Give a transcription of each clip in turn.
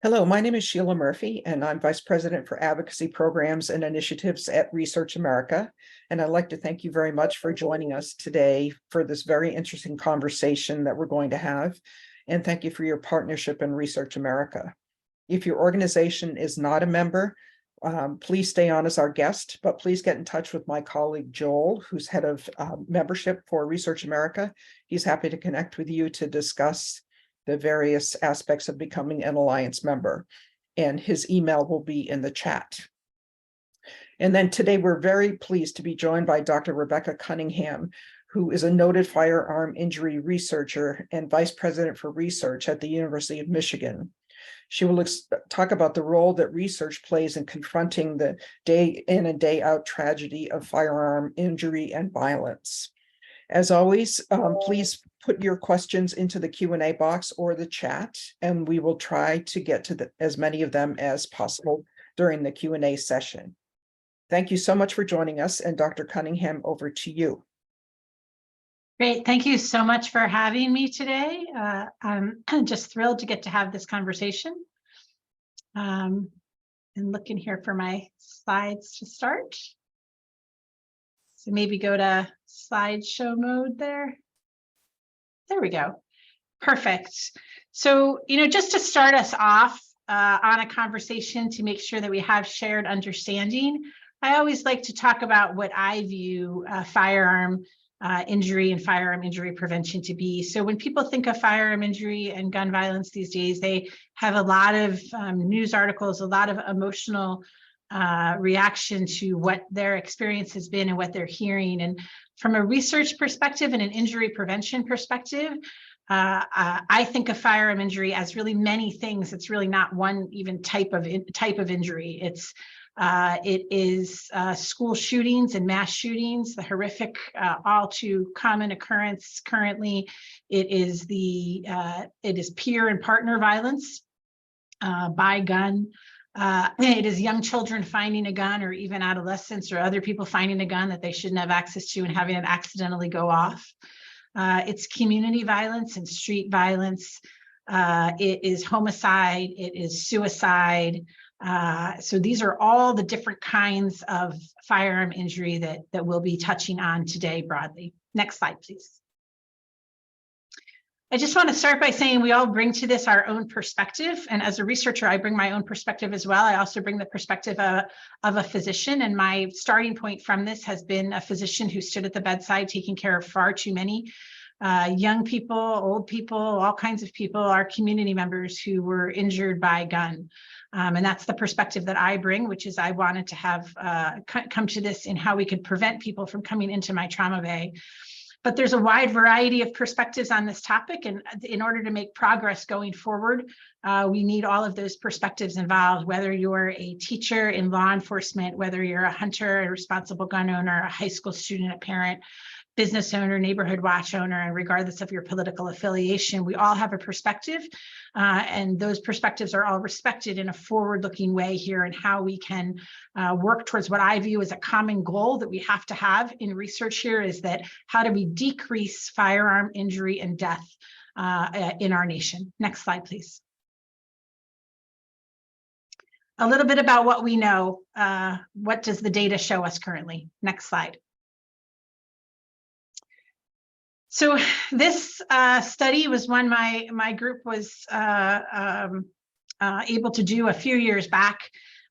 Hello, my name is Sheila Murphy, and I'm Vice President for Advocacy Programs and Initiatives at Research America. And I'd like to thank you very much for joining us today for this very interesting conversation that we're going to have. And thank you for your partnership in Research America. If your organization is not a member, please stay on as our guest, but please get in touch with my colleague Joel, who's head of membership for Research America. He's happy to connect with you to discuss the various aspects of becoming an Alliance member, and his email will be in the chat. And then today we're very pleased to be joined by Dr. Rebecca Cunningham, who is a noted firearm injury researcher and Vice President for Research at the University of Michigan. She will talk about the role that research plays in confronting the day in and day out tragedy of firearm injury and violence. As always, please put your questions into the Q&A box or the chat, and we will try to get to as many of them as possible during the Q&A session. Thank you so much for joining us, and Dr. Cunningham, over to you. Great. Thank you so much for having me today. I'm just thrilled to get to have this conversation. And looking here for my slides to start. So maybe go to slideshow mode there. There we go. Perfect. So, just to start us off on a conversation to make sure that we have shared understanding, I always like to talk about what I view firearm injury and firearm injury prevention to be. So when people think of firearm injury and gun violence these days, they have a lot of news articles, a lot of emotional reaction to what their experience has been and what they're hearing. And from a research perspective and an injury prevention perspective, I think of firearm injury as really many things. It's really not one even type of injury. It is school shootings and mass shootings, the horrific, all too common occurrence currently. It is peer and partner violence by gun. It is young children finding a gun, or even adolescents or other people finding a gun that they shouldn't have access to and having it accidentally go off. It's community violence and street violence. It is homicide. It is suicide. So these are all the different kinds of firearm injury that we'll be touching on today broadly. Next slide, please. I just want to start by saying we all bring to this our own perspective. And as a researcher, I bring my own perspective as well. I also bring the perspective of a physician. And my starting point from this has been a physician who stood at the bedside taking care of far too many young people, old people, all kinds of people, our community members who were injured by a gun. And that's the perspective that I bring, which is I wanted to have come to this in how we could prevent people from coming into my trauma bay. But there's a wide variety of perspectives on this topic. And in order to make progress going forward, we need all of those perspectives involved, whether you're a teacher in law enforcement, whether you're a hunter, a responsible gun owner, a high school student, a parent, business owner, neighborhood watch owner, and regardless of your political affiliation, we all have a perspective, and those perspectives are all respected in a forward-looking way here, and how we can work towards what I view as a common goal that we have to have in research here is that how do we decrease firearm injury and death in our nation? Next slide, please. A little bit about what we know. What does the data show us currently? Next slide. So this study was one my group was able to do a few years back.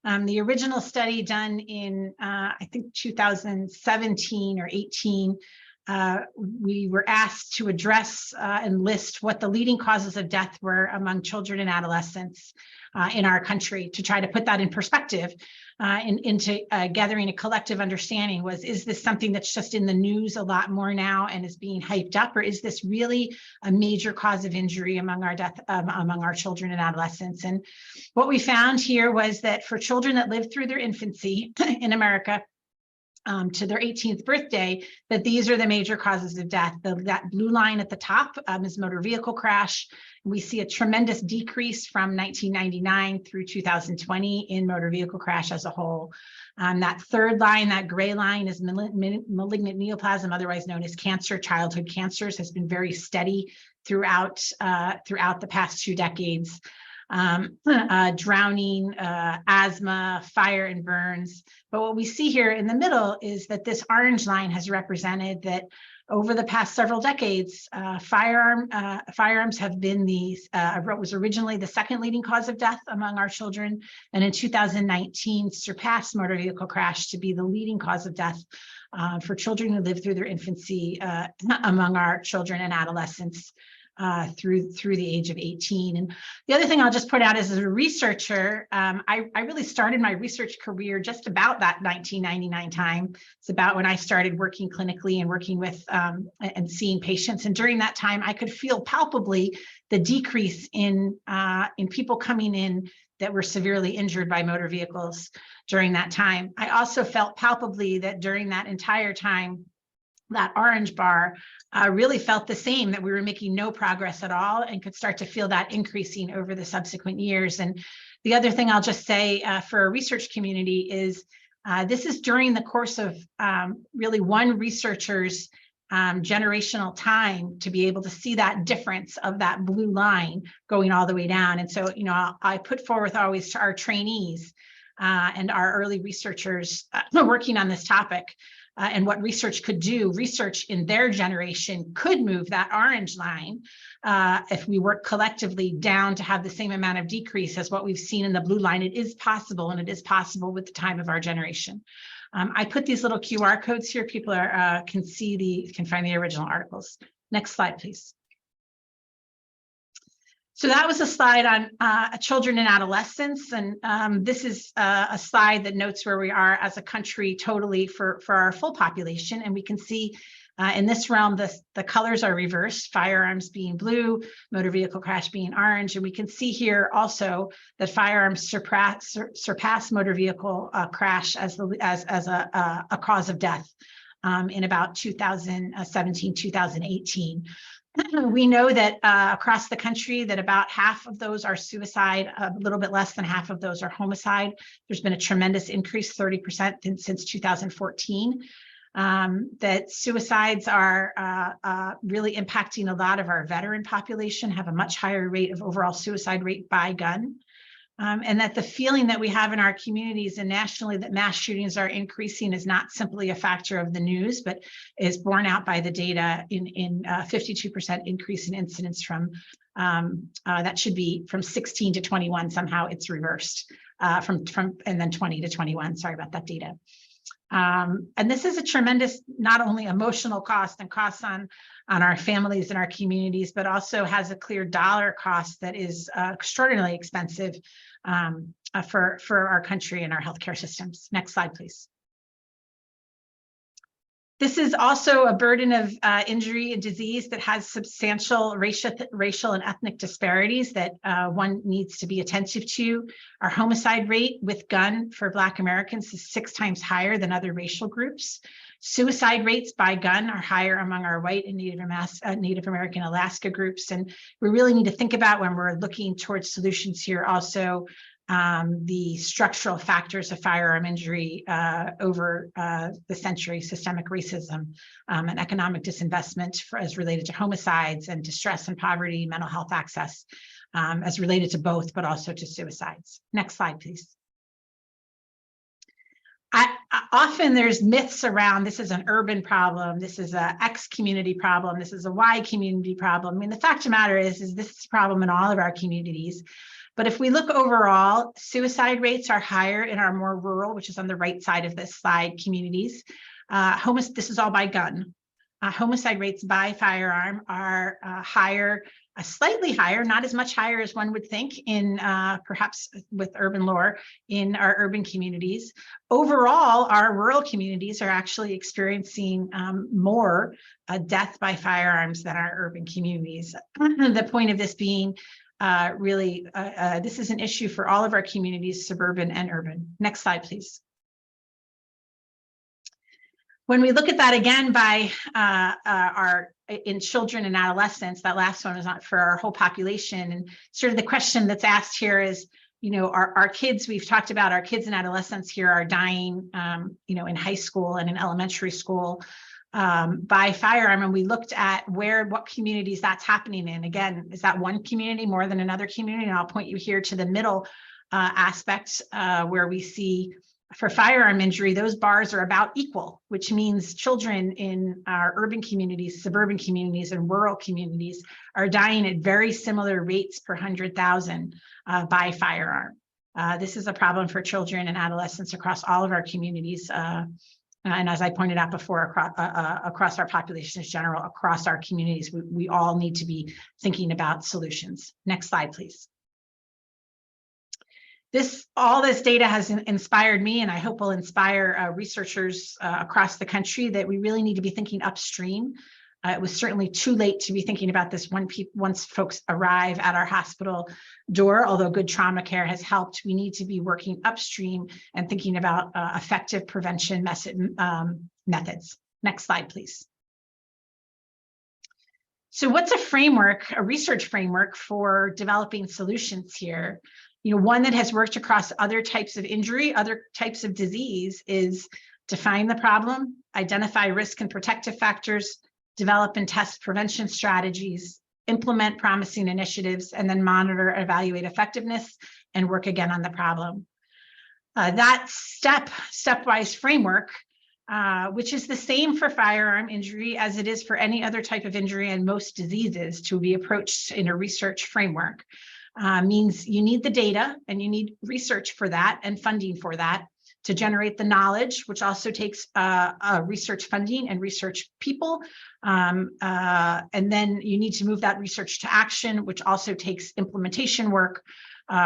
The original study done in, I think, 2017 or 18, we were asked to address and list what the leading causes of death were among children and adolescents in our country, to try to put that in perspective into gathering a collective understanding. Is this something that's just in the news a lot more now and is being hyped up, or is this really a major cause of injury among our children and adolescents? And what we found here was that for children that lived through their infancy in America, to their 18th birthday, that these are the major causes of death. That blue line at the top is motor vehicle crash. We see a tremendous decrease from 1999 through 2020 in motor vehicle crash as a whole. That third line, that gray line, is malignant neoplasm, otherwise known as cancer. Childhood cancers has been very steady throughout the past 2 decades. drowning, asthma, fire, and burns. But what we see here in the middle is that this orange line has represented that over the past several decades, firearms have been was originally the second leading cause of death among our children, and in 2019 surpassed motor vehicle crash to be the leading cause of death for children who live through their infancy among our children and adolescents through the age of 18. And the other thing I'll just point out is, as a researcher, I really started my research career just about that 1999 time. It's about when I started working clinically and working with and seeing patients. And during that time, I could feel palpably the decrease in people coming in that were severely injured by motor vehicles during that time. I also felt palpably that during that entire time, that orange bar really felt the same, that we were making no progress at all, and could start to feel that increasing over the subsequent years. And the other thing I'll just say for a research community is this is during the course of really one researcher's generational time to be able to see that difference of that blue line going all the way down. And so, I put forth always to our trainees and our early researchers working on this topic and what research could do. Research in their generation could move that orange line if we work collectively down to have the same amount of decrease as what we've seen in the blue line. It is possible, and it is possible with the time of our generation. I put these little QR codes here. People can find the original articles. Next slide, please. So that was a slide on children and adolescents, and this is a slide that notes where we are as a country totally for our full population. And we can see in this realm, the colors are reversed, firearms being blue, motor vehicle crash being orange. And we can see here also that firearms surpass motor vehicle crash as a cause of death in about 2017, 2018. We know that across the country that about half of those are suicide, a little bit less than half of those are homicide. There's been a tremendous increase, 30% since 2014. That suicides are really impacting a lot of our veteran population, have a much higher rate of overall suicide rate by gun. And that the feeling that we have in our communities and nationally that mass shootings are increasing is not simply a factor of the news, but is borne out by the data in 52% increase in incidents from, that should be from 16 to 21, somehow it's reversed and then 20 to 21, sorry about that data. And this is a tremendous, not only emotional cost and costs on our families and our communities, but also has a clear dollar cost that is extraordinarily expensive for our country and our healthcare systems. Next slide, please. This is also a burden of injury and disease that has substantial racial and ethnic disparities that one needs to be attentive to. Our homicide rate with gun for Black Americans is 6 times higher than other racial groups. Suicide rates by gun are higher among our white and Native American Alaska groups. And we really need to think about, when we're looking towards solutions here, also the structural factors of firearm injury over the century, systemic racism and economic disinvestment as related to homicides, and distress and poverty, mental health access as related to both, but also to suicides. Next slide, please. Often there's myths around this is an urban problem, this is a X community problem, this is a Y community problem. I mean, the fact of the matter is this is a problem in all of our communities. But if we look overall, suicide rates are higher in our more rural, which is on the right side of this slide, communities. This is all by gun. Homicide rates by firearm are higher, slightly higher, not as much higher as one would think in perhaps with urban lore in our urban communities. Overall, our rural communities are actually experiencing more death by firearms than our urban communities. The point of this being really, this is an issue for all of our communities, suburban and urban. Next slide, please. When we look at that again by in children and adolescents, that last one is not for our whole population. And sort of the question that's asked here is, our kids, we've talked about our kids and adolescents here are dying, in high school and in elementary school. by firearm, and we looked at what communities that's happening in. Again, is that one community more than another community? And I'll point you here to the middle aspect where we see for firearm injury, those bars are about equal, which means children in our urban communities, suburban communities, and rural communities are dying at very similar rates per 100,000 by firearm. This is a problem for children and adolescents across all of our communities. And as I pointed out before, across our population in general, across our communities, we all need to be thinking about solutions. Next slide, please. All this data has inspired me, and I hope will inspire researchers across the country that we really need to be thinking upstream. It was certainly too late to be thinking about this once folks arrive at our hospital door, although good trauma care has helped. We need to be working upstream and thinking about effective prevention methods. Next slide, please. So what's a framework, a research framework for developing solutions here? One that has worked across other types of injury, other types of disease, is define the problem, identify risk and protective factors, develop and test prevention strategies, implement promising initiatives, and then monitor, evaluate effectiveness, and work again on the problem. That stepwise framework, which is the same for firearm injury as it is for any other type of injury and most diseases to be approached in a research framework, means you need the data and you need research for that and funding for that to generate the knowledge, which also takes research funding and research people. And then you need to move that research to action, which also takes implementation work,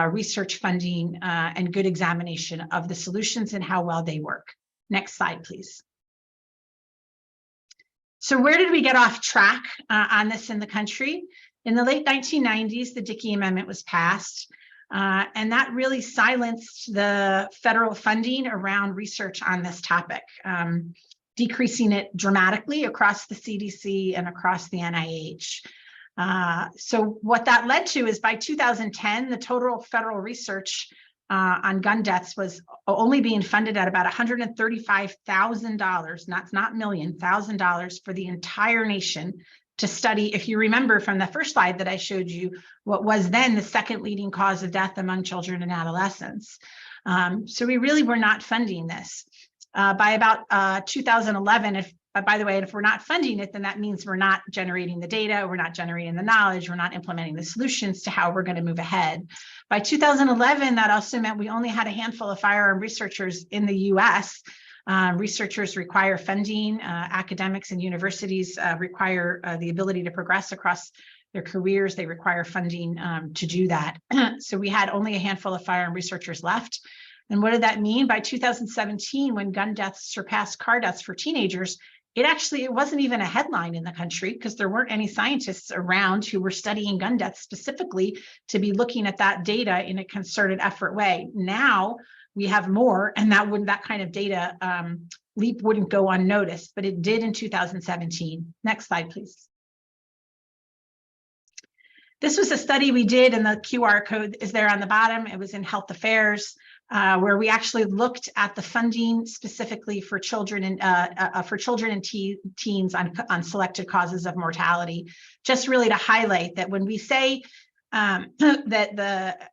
research funding, and good examination of the solutions and how well they work. Next slide, please. So where did we get off track on this in the country? In the late 1990s, the Dickey Amendment was passed, and that really silenced the federal funding around research on this topic, decreasing it dramatically across the CDC and across the NIH. So what that led to is by 2010, the total federal research on gun deaths was only being funded at about $135,000, not million, $1,000 for the entire nation to study, if you remember from the first slide that I showed you, what was then the second leading cause of death among children and adolescents. So we really were not funding this. By about 2011, by the way, if we're not funding it, then that means we're not generating the data, we're not generating the knowledge, we're not implementing the solutions to how we're going to move ahead. By 2011, that also meant we only had a handful of firearm researchers in the US. Researchers require funding, academics and universities require the ability to progress across their careers. They require funding to do that. So we had only a handful of firearm researchers left. And what did that mean? By 2017, when gun deaths surpassed car deaths for teenagers, it wasn't even a headline in the country because there weren't any scientists around who were studying gun deaths specifically to be looking at that data in a concerted effort way. Now we have more, and that kind of data leap wouldn't go unnoticed, but it did in 2017. Next slide, please. This was a study we did, and the QR code is there on the bottom. It was in Health Affairs, where we actually looked at the funding specifically for children and teens on selected causes of mortality, just really to highlight that when we say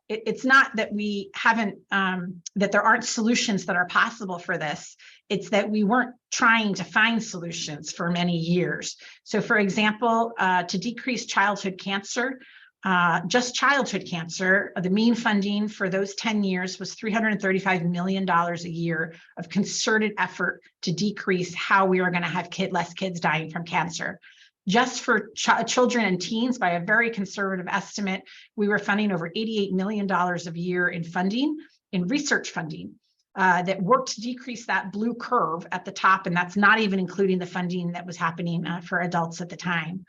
it's not that we haven't, that there aren't solutions that are possible for this. It's that we weren't trying to find solutions for many years. So for example, to decrease childhood cancer, just childhood cancer, the mean funding for those 10 years was $335 million a year of concerted effort to decrease how we are going to have less kids dying from cancer. Just for children and teens, by a very conservative estimate, we were funding over $88 million a year in funding, in research funding, that worked to decrease that blue curve at the top, and that's not even including the funding that was happening for adults at the time.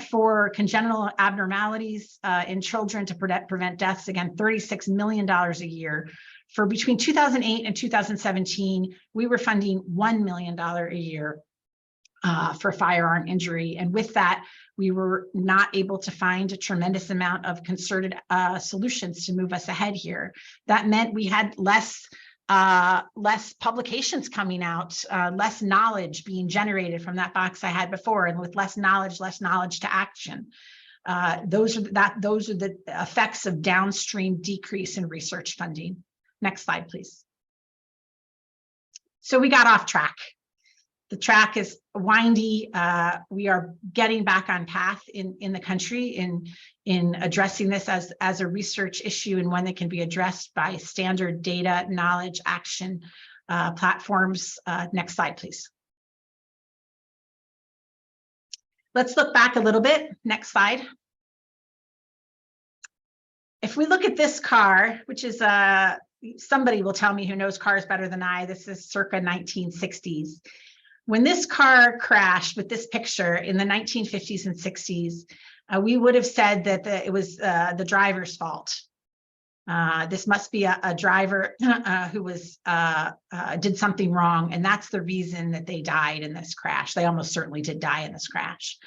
For congenital abnormalities in children to prevent deaths, again, $36 million a year. For between 2008 and 2017, we were funding $1 million a year for firearm injury. And with that, we were not able to find a tremendous amount of concerted solutions to move us ahead here. That meant we had less less publications coming out, less knowledge being generated from that box I had before, and with less knowledge to action. Those are the effects of downstream decrease in research funding. Next slide, please. So we got off track. The track is windy. We are getting back on path in the country in addressing this as a research issue, and one that can be addressed by standard data, knowledge, action platforms. Next slide, please. Let's look back a little bit. Next slide. If we look at this car, which is somebody will tell me who knows cars better than I, this is circa 1960s. When this car crashed with this picture in the 1950s and 60s, we would have said that it was the driver's fault. This must be a driver who was did something wrong, and that's the reason that they died in this crash. They almost certainly did die in this crash.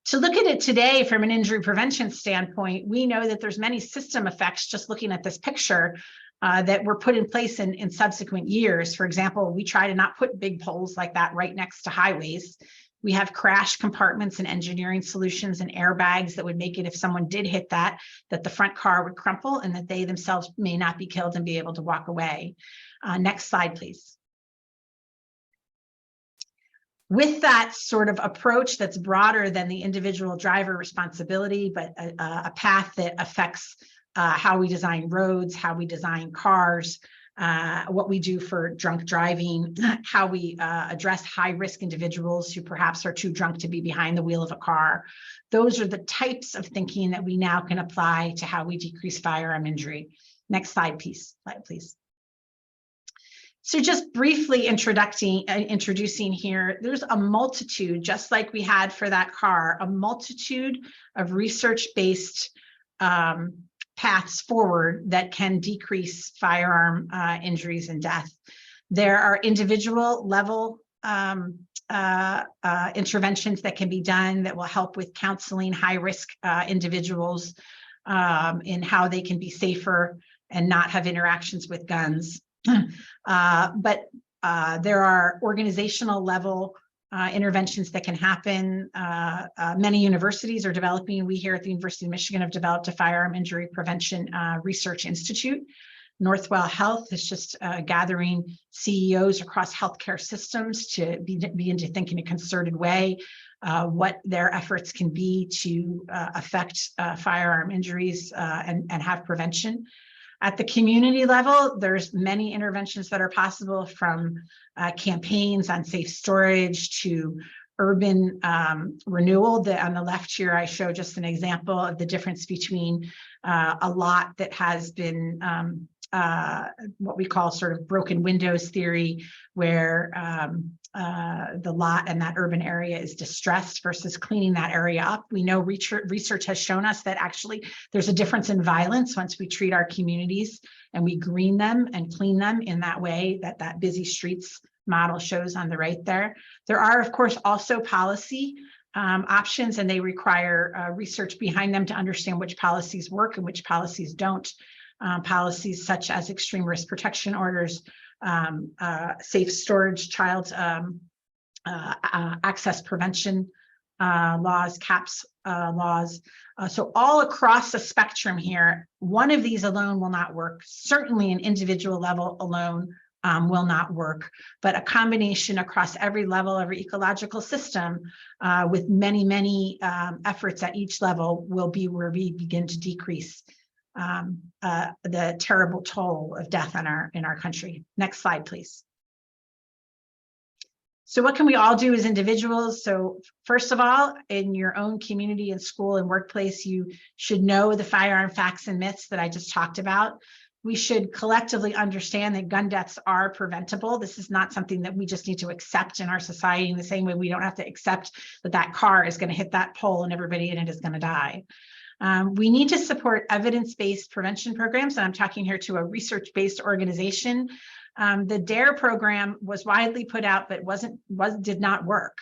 To look at it today from an injury prevention standpoint, we know that there's many system effects just looking at this picture that were put in place in subsequent years. For example, we try to not put big poles like that right next to highways. We have crash compartments and engineering solutions and airbags that would make it, if someone did hit that the front car would crumple and that they themselves may not be killed and be able to walk away. Next slide, please. With that sort of approach that's broader than the individual driver responsibility, but a path that affects how we design roads, how we design cars, what we do for drunk driving, how we address high-risk individuals who perhaps are too drunk to be behind the wheel of a car. Those are the types of thinking that we now can apply to how we decrease firearm injury. Next slide, please. So just briefly introducing here, there's a multitude, just like we had for that car, a multitude of research-based paths forward that can decrease firearm injuries and death. There are individual level interventions that can be done that will help with counseling high-risk individuals in how they can be safer and not have interactions with guns. But there are organizational level interventions that can happen. Many universities are developing. We here at the University of Michigan have developed a firearm injury prevention research institute. Northwell Health is just gathering CEOs across healthcare systems to begin to think in a concerted way what their efforts can be to affect firearm injuries and have prevention. At the community level, there's many interventions that are possible, from campaigns on safe storage to urban renewal. On the left here, I show just an example of the difference between a lot that has been what we call sort of broken windows theory, where the lot and that urban area is distressed, versus cleaning that area up. We know research has shown us that actually there's a difference in violence once we treat our communities and we green them and clean them in that way that busy streets model shows on the right there. There are, of course, also policy options, and they require research behind them to understand which policies work and which policies don't. Policies such as extreme risk protection orders, safe storage, child access prevention laws, CAPS laws. So all across the spectrum here, one of these alone will not work. Certainly an individual level alone will not work, but a combination across every level, every ecological system with many, many efforts at each level will be where we begin to decrease the terrible toll of death in our country. Next slide, please. So what can we all do as individuals? So first of all, in your own community and school and workplace, you should know the firearm facts and myths that I just talked about. We should collectively understand that gun deaths are preventable. This is not something that we just need to accept in our society in the same way we don't have to accept that that car is going to hit that pole and everybody in it is going to die. We need to support evidence-based prevention programs, and I'm talking here to a research-based organization. The DARE program was widely put out, but did not work.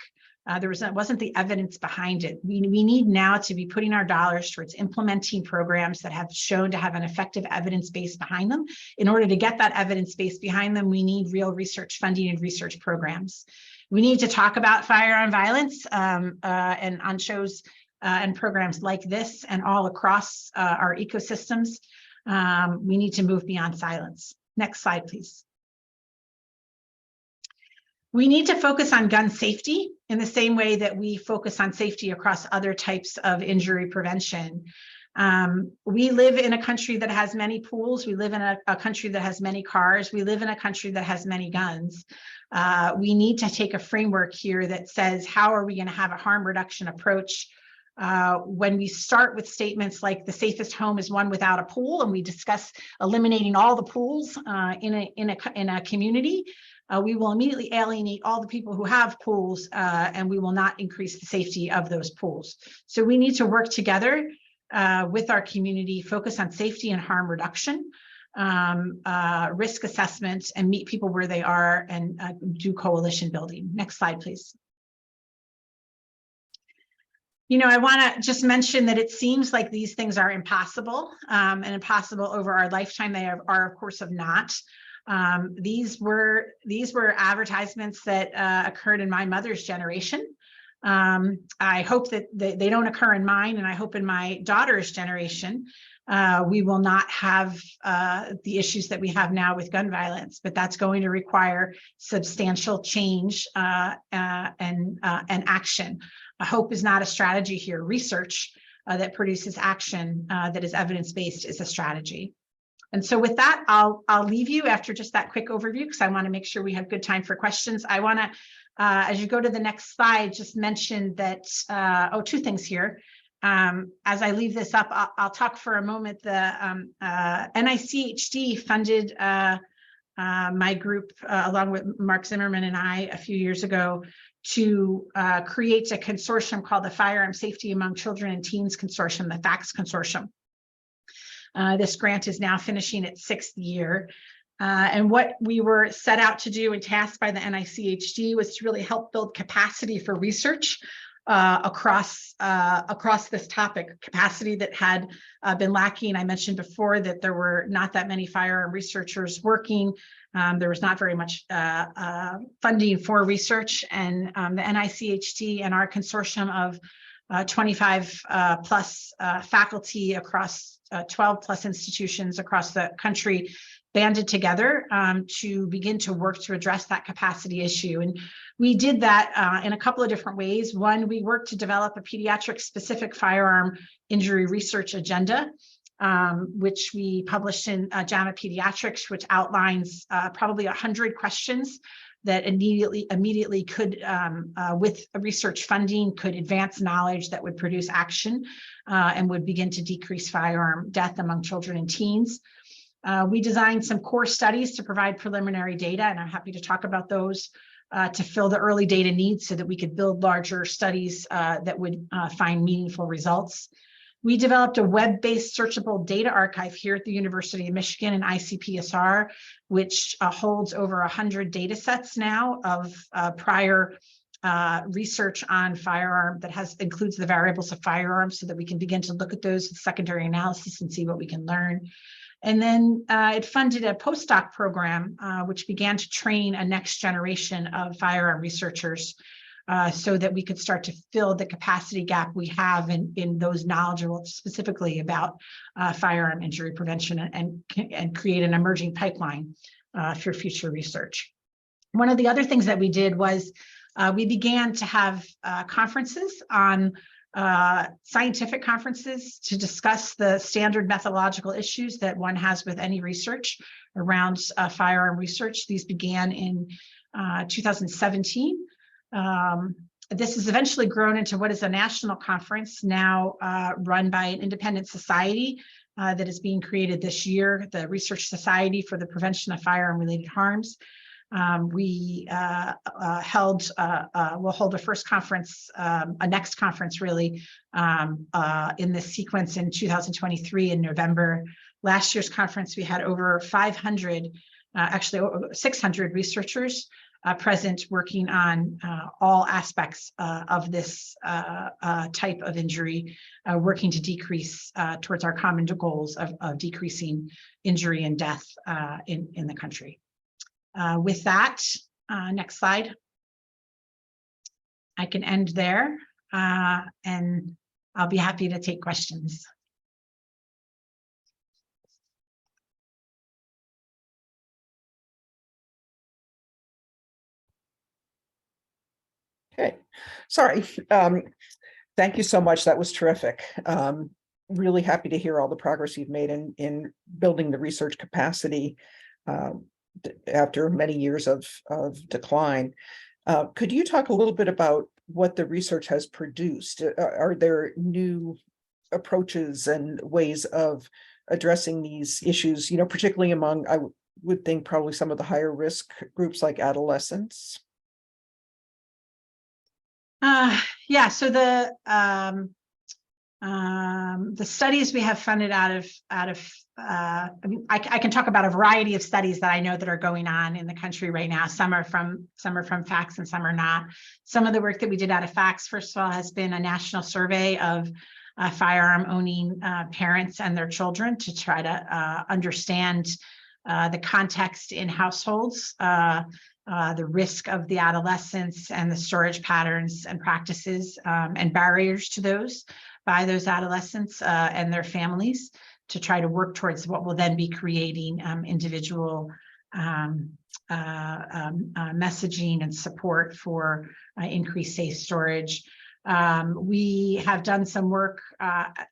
wasn't the evidence behind it. We need now to be putting our dollars towards implementing programs that have shown to have an effective evidence base behind them. In order to get that evidence base behind them, we need real research funding and research programs. We need to talk about firearm violence and on shows and programs like this and all across our ecosystems. We need to move beyond silence. Next slide, please. We need to focus on gun safety in the same way that we focus on safety across other types of injury prevention. We live in a country that has many pools. We live in a country that has many cars. We live in a country that has many guns. We need to take a framework here that says, how are we going to have a harm reduction approach? When we start with statements like the safest home is one without a pool, and we discuss eliminating all the pools in a community, we will immediately alienate all the people who have pools, and we will not increase the safety of those pools. So we need to work together with our community, focus on safety and harm reduction, risk assessment, and meet people where they are and do coalition building. Next slide, please. I want to just mention that it seems like these things are impossible and impossible over our lifetime. They are of course, not. These were advertisements that occurred in my mother's generation. I hope that they don't occur in mine, and I hope in my daughter's generation, we will not have the issues that we have now with gun violence, but that's going to require substantial change and action. Hope is not a strategy here. Research that produces action that is evidence-based is a strategy. And so with that, I'll leave you after just that quick overview, because I want to make sure we have good time for questions. I want to, as you go to the next slide, just mention that, two things here. As I leave this up, I'll talk for a moment. The NICHD funded my group, along with Mark Zimmerman and I, a few years ago, to create a consortium called the Firearm Safety Among Children and Teens Consortium, the FACTS Consortium. This grant is now finishing its 6th year. And what we were set out to do and tasked by the NICHD was to really help build capacity for research across this topic, capacity that had been lacking. I mentioned before that there were not that many firearm researchers working. There was not very much funding for research, and the NICHD and our consortium of 25 plus faculty across 12 plus institutions across the country banded together to begin to work to address that capacity issue. And we did that in a couple of different ways. One, we worked to develop a pediatric specific firearm injury research agenda, which we published in JAMA Pediatrics, which outlines probably 100 questions that immediately could, with research funding, could advance knowledge that would produce action and would begin to decrease firearm death among children and teens. We designed some core studies to provide preliminary data, and I'm happy to talk about those to fill the early data needs so that we could build larger studies that would find meaningful results. We developed a web-based searchable data archive here at the University of Michigan and ICPSR, which holds over 100 data sets now of prior research on firearm that includes the variables of firearms, so that we can begin to look at those with secondary analysis and see what we can learn. And then it funded a postdoc program, which began to train a next generation of firearm researchers so that we could start to fill the capacity gap we have in those knowledgeable specifically about firearm injury prevention and create an emerging pipeline for future research. One of the other things that we did was we began to have conferences on scientific conferences to discuss the standard methodological issues that one has with any research around firearm research. These began in 2017. This has eventually grown into what is a national conference now run by an independent society that is being created this year, the Research Society for the Prevention of Firearm-Related Harms. We'll hold a first conference, a next conference really, in this sequence in 2023 in November. Last year's conference, we had over 500 actually 600 researchers present working on all aspects of this type of injury, working to decrease towards our common goals of decreasing injury and death in the country. With that, next slide. I can end there, and I'll be happy to take questions. Okay, sorry. Thank you so much. That was terrific. Really happy to hear all the progress you've made in building the research capacity after many years of decline. Could you talk a little bit about what the research has produced? Are there new approaches and ways of addressing these issues, particularly among, I would think, probably some of the higher risk groups like adolescents? Yeah, so the studies we have funded out of I mean, I can talk about a variety of studies that I know that are going on in the country right now. Some are from FACTS and some are not. Some of the work that we did out of FACTS, first of all, has been a national survey of firearm owning parents and their children to try to understand the context in households, the risk of the adolescents and the storage patterns and practices and barriers to those by those adolescents and their families, to try to work towards what will then be creating individual messaging and support for increased safe storage. We have done some work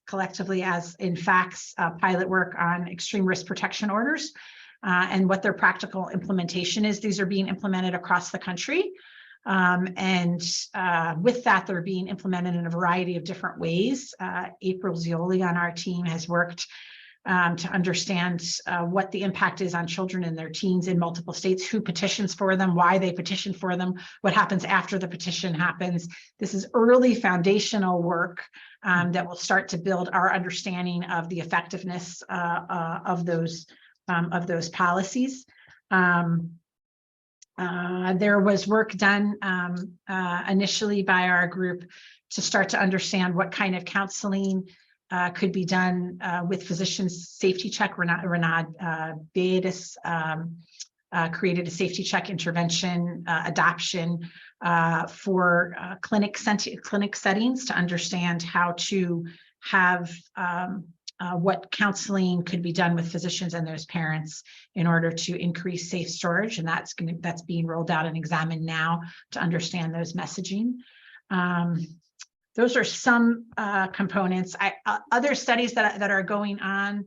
collectively as in FACTS, pilot work on extreme risk protection orders and what their practical implementation is. These are being implemented across the country. With that, they're being implemented in a variety of different ways. April Zioli on our team has worked to understand what the impact is on children and their teens in multiple states, who petitions for them, why they petition for them, what happens after the petition happens. This is early foundational work that will start to build our understanding of the effectiveness of those policies. There was work done initially by our group to start to understand what kind of counseling could be done with physicians' safety check. Renad Beatis created a safety check intervention adoption for clinic settings to understand how to have what counseling could be done with physicians and those parents in order to increase safe storage, and that's being rolled out and examined now to understand those messaging. Those are some components. Other studies that are going on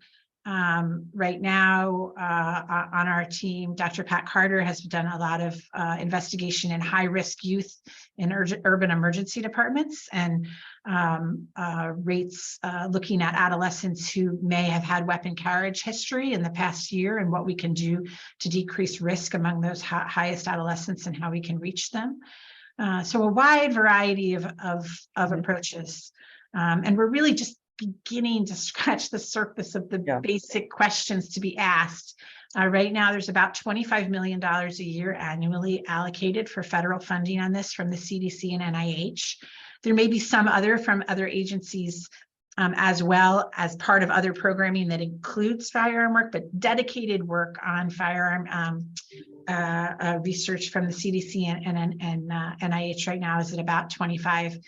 right now on our team. Dr. Pat Carter has done a lot of investigation in high-risk youth in urban emergency departments and rates looking at adolescents who may have had weapon carriage history in the past year and what we can do to decrease risk among those highest adolescents and how we can reach them. So a wide variety of approaches. And we're really just beginning to scratch the surface of the basic questions to be asked. Right now, there's about $25 million a year annually allocated for federal funding on this from the CDC and NIH. There may be some from other agencies as well as part of other programming that includes firearm work, but dedicated work on firearm research from the CDC and NIH right now is at about $25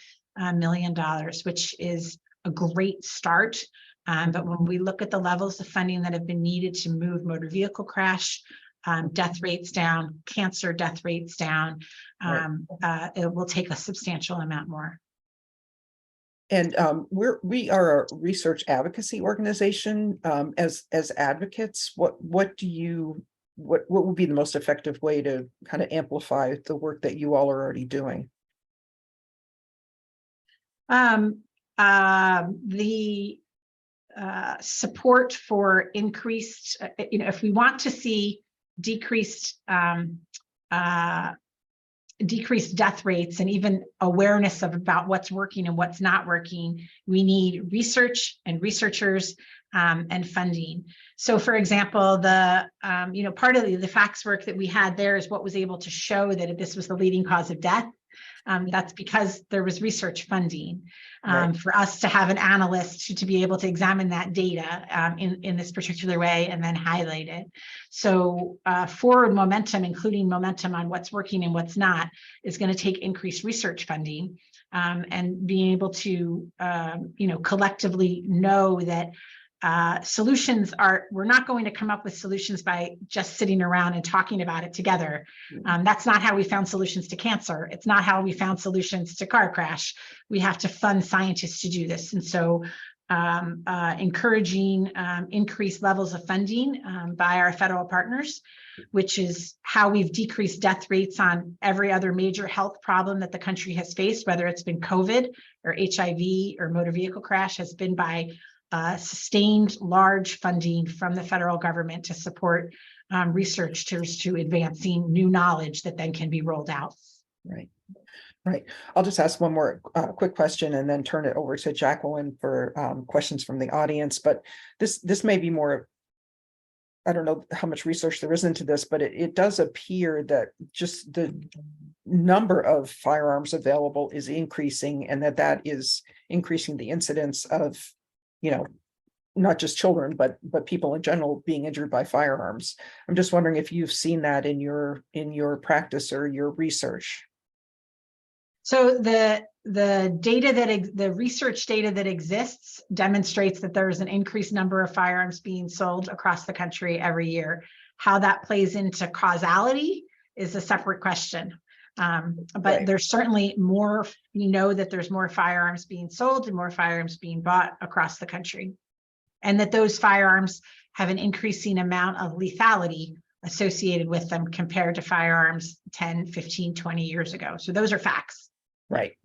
million, which is a great start. But when we look at the levels of funding that have been needed to move motor vehicle crash death rates down, cancer death rates down, it will take a substantial amount more. And we are a research advocacy organization. As advocates, what would be the most effective way to kind of amplify the work that you all are already doing? The support for increased, if we want to see decreased death rates and even awareness about what's working and what's not working, we need research and researchers and funding. So for example, the part of the facts work that we had there is what was able to show that this was the leading cause of death. That's because there was research funding for us to have an analyst to be able to examine that data in this particular way and then highlight it. So forward momentum, including momentum on what's working and what's not, is going to take increased research funding and being able to collectively know that we're not going to come up with solutions by just sitting around and talking about it together. That's not how we found solutions to cancer. It's not how we found solutions to car crash. We have to fund scientists to do this. And so encouraging increased levels of funding by our federal partners, which is how we've decreased death rates on every other major health problem that the country has faced, whether it's been COVID or HIV or motor vehicle crash, has been by sustained large funding from the federal government to support researchers to advancing new knowledge that then can be rolled out. Right. Right. I'll just ask one more quick question and then turn it over to Jacqueline for questions from the audience. But this may be more, I don't know how much research there is into this, but it does appear that just the number of firearms available is increasing, and that is increasing the incidence of, not just children, but people in general being injured by firearms. I'm just wondering if you've seen that in your practice or your research. So the research data that exists demonstrates that there's an increased number of firearms being sold across the country every year. How that plays into causality is a separate question. But there's certainly more, that there's more firearms being sold and more firearms being bought across the country, and that those firearms have an increasing amount of lethality associated with them compared to firearms 10, 15, 20 years ago. So those are facts. Right.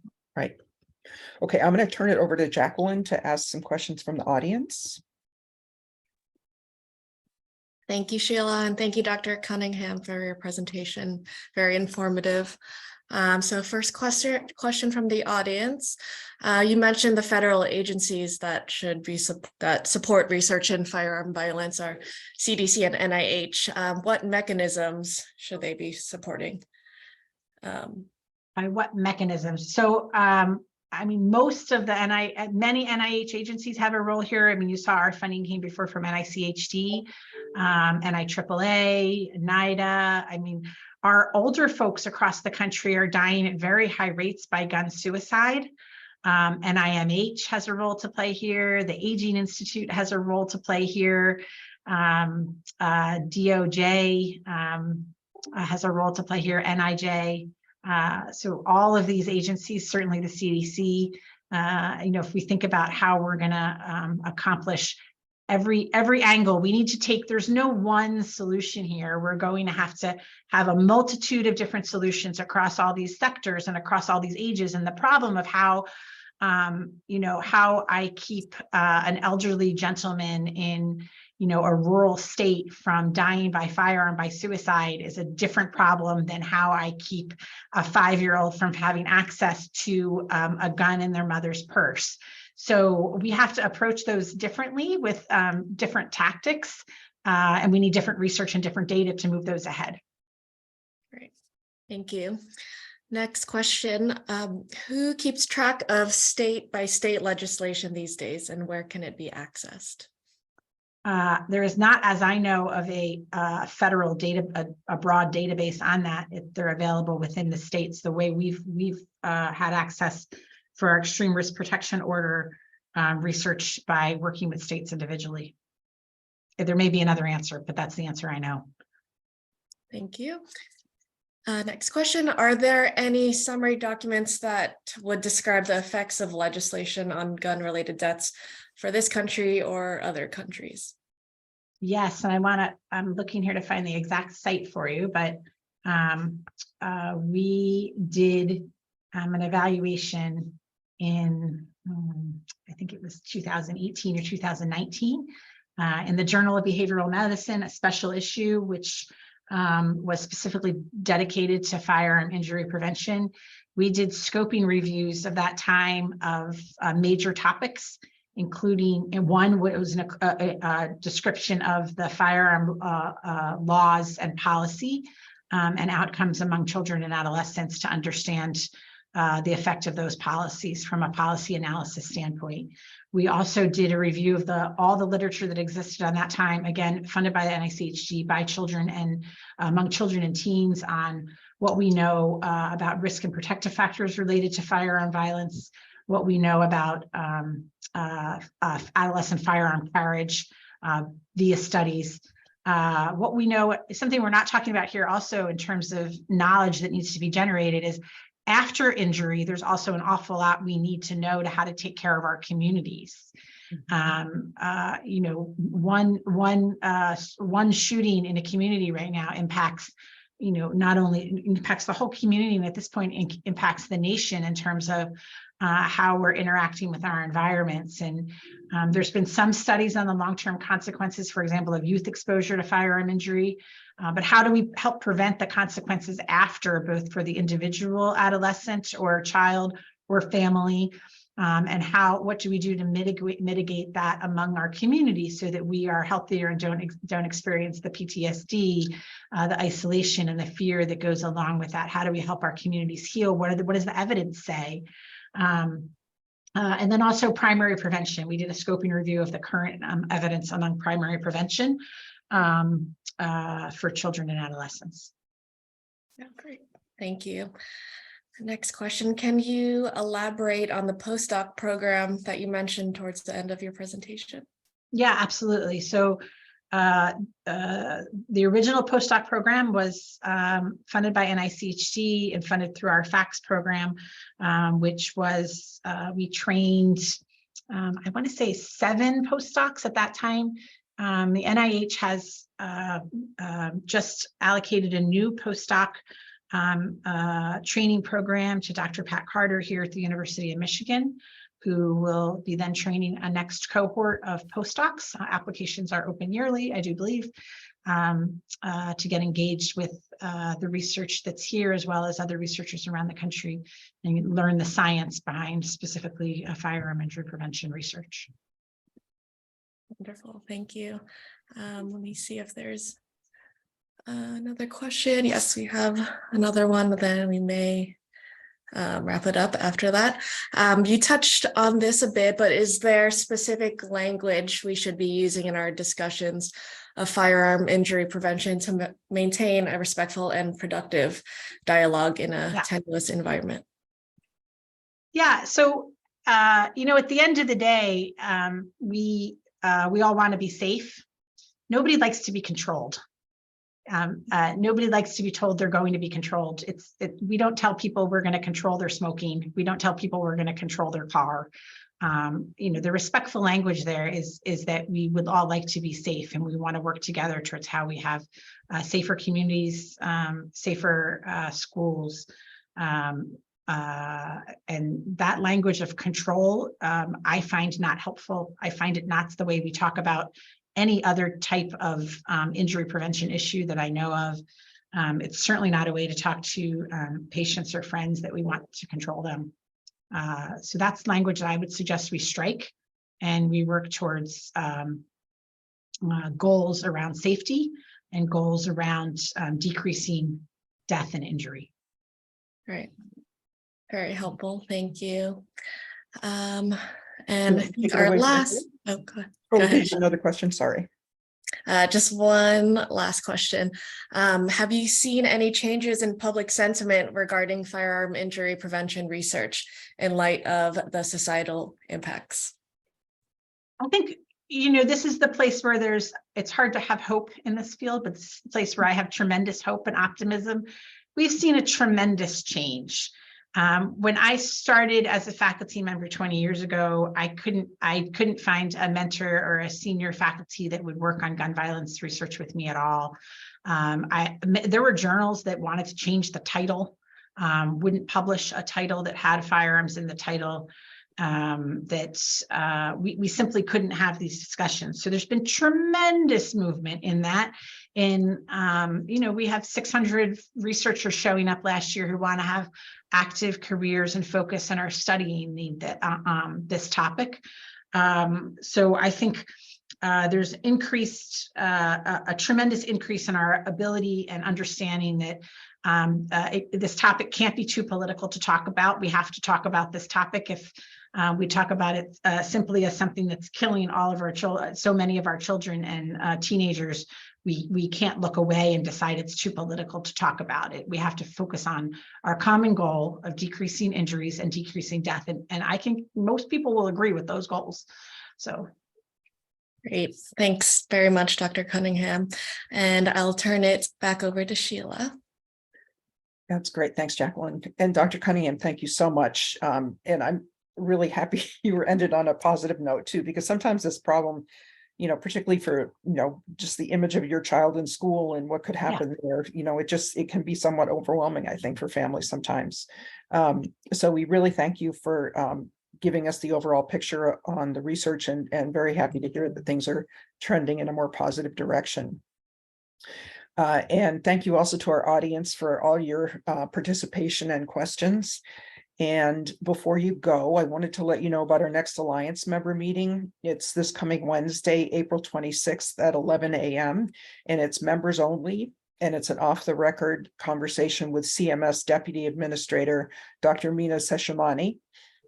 Okay, I'm going to turn it over to Jacqueline to ask some questions from the audience. Thank you, Sheila, and thank you, Dr. Cunningham, for your presentation. Very informative. So first question from the audience. You mentioned the federal agencies that support research in firearm violence are CDC and NIH. What mechanisms should they be supporting? By what mechanisms? So, most of many NIH agencies have a role here. You saw our funding came before from NICHD, NIAAA, NIDA. Our older folks across the country are dying at very high rates by gun suicide. NIMH has a role to play here. The Aging Institute has a role to play here. DOJ has a role to play here, NIJ. So all of these agencies, certainly the CDC, if we think about how we're going to accomplish every angle, we need to take, there's no one solution here. We're going to have a multitude of different solutions across all these sectors and across all these ages. And the problem of how I keep an elderly gentleman in a rural state from dying by firearm by suicide is a different problem than how I keep a 5-year-old from having access to a gun in their mother's purse. So we have to approach those differently with different tactics, and we need different research and different data to move those ahead. Great, thank you. Next question, who keeps track of state by state legislation these days, and where can it be accessed? There is not, as I know, of a federal data, a broad database on that. They're available within the states. The way we've had access for our extreme risk protection order research by working with states individually. There may be another answer, but that's the answer I know. Thank you. Next question, are there any summary documents that would describe the effects of legislation on gun-related deaths for this country or other countries? Yes, and I'm looking here to find the exact site for you, but we did an evaluation in, I think it was 2018 or 2019, in the Journal of Behavioral Medicine, a special issue, which was specifically dedicated to firearm injury prevention. We did scoping reviews of that time of major topics including one was a description of the firearm laws and policy and outcomes among children and adolescents to understand the effect of those policies from a policy analysis standpoint. We also did a review of all the literature that existed on that time, again, funded by the NICHG, by children and among children and teens, on what we know about risk and protective factors related to firearm violence, what we know about adolescent firearm carriage via studies. What we know, something we're not talking about here also in terms of knowledge that needs to be generated, is after injury, there's also an awful lot we need to know to how to take care of our communities. You know, one shooting in a community right now impacts, you know, not only impacts the whole community, and at this point impacts the nation in terms of how we're interacting with our environments. And there's been some studies on the long-term consequences, for example, of youth exposure to firearm injury. But how do we help prevent the consequences after, both for the individual adolescent or child or family? And what do we do to mitigate that among our community so that we are healthier and don't experience the PTSD, the isolation and the fear that goes along with that? How do we help our communities heal? What does the evidence say? And then also primary prevention. We did a scoping review of the current evidence among primary prevention for children and adolescents. Yeah, great. Thank you. Next question, can you elaborate on the postdoc program that you mentioned towards the end of your presentation? Yeah, absolutely. So the original postdoc program was funded by NICHG and funded through our FACS program, which was, we trained, I want to say 7 postdocs at that time. The NIH has just allocated a new postdoc training program to Dr. Pat Carter here at the University of Michigan, who will be then training a next cohort of postdocs. Applications are open yearly, I do believe, to get engaged with the research that's here, as well as other researchers around the country, and learn the science behind specifically firearm injury prevention research. Wonderful, thank you. Let me see if there's another question. Yes, we have another one, but then we may wrap it up after that. You touched on this a bit, but is there specific language we should be using in our discussions of firearm injury prevention to maintain a respectful and productive dialogue in a tenuous environment? Yeah, so you know, at the end of the day, we all want to be safe. Nobody likes to be controlled. Nobody likes to be told they're going to be controlled. We don't tell people we're going to control their smoking. We don't tell people we're going to control their car. You know, the respectful language there is that we would all like to be safe, and we want to work together towards how we have safer communities, safer schools. And that language of control, I find not helpful. I find it not the way we talk about any other type of injury prevention issue that I know of. It's certainly not a way to talk to patients or friends that we want to control them. So that's language that I would suggest we strike, and we work towards goals around safety and goals around decreasing death and injury. Right. Very helpful. Thank you. And I think our last, go ahead. Another question, sorry. Just one last question. Have you seen any changes in public sentiment regarding firearm injury prevention research in light of the societal impacts? I think, you know, this is the place where it's hard to have hope in this field, but it's a place where I have tremendous hope and optimism. We've seen a tremendous change. When I started as a faculty member 20 years ago, I couldn't find a mentor or a senior faculty that would work on gun violence research with me at all. There were journals that wanted to change the title, wouldn't publish a title that had firearms in the title, we simply couldn't have these discussions. So there's been tremendous movement in that. You know, we have 600 researchers showing up last year who want to have active careers and focus and are studying this topic. So I think there's a tremendous increase in our ability and understanding that this topic can't be too political to talk about. We have to talk about this topic. If we talk about it simply as something that's killing all of our children, so many of our children and teenagers, we can't look away and decide it's too political to talk about it. We have to focus on our common goal of decreasing injuries and decreasing death. And I think most people will agree with those goals. So. Great. Thanks very much, Dr. Cunningham. And I'll turn it back over to Sheila. That's great. Thanks, Jacqueline. And Dr. Cunningham, thank you so much. And I'm really happy you were ended on a positive note too, because sometimes this problem, particularly for, just the image of your child in school and what could happen there, it can be somewhat overwhelming, I think, for families sometimes. So we really thank you for giving us the overall picture on the research, and very happy to hear that things are trending in a more positive direction. And thank you also to our audience for all your participation and questions. And before you go, I wanted to let you know about our next Alliance member meeting. It's this coming Wednesday, April 26th at 11 a.m. and it's members only. And it's an off-the-record conversation with CMS Deputy Administrator, Dr. Mina Seshamani.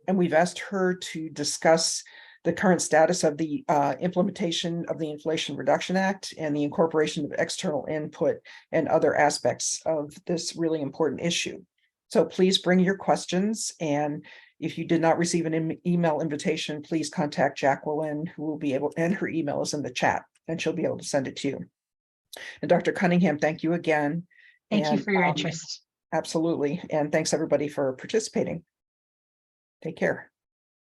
And we've asked her to discuss the current status of the implementation of the Inflation Reduction Act and the incorporation of external input and other aspects of this really important issue. So please bring your questions. And if you did not receive an email invitation, please contact Jacqueline, who will be able, and her email is in the chat, and she'll be able to send it to you. And Dr. Cunningham, thank you again. Thank you for your interest. Absolutely. And thanks everybody for participating. Take care.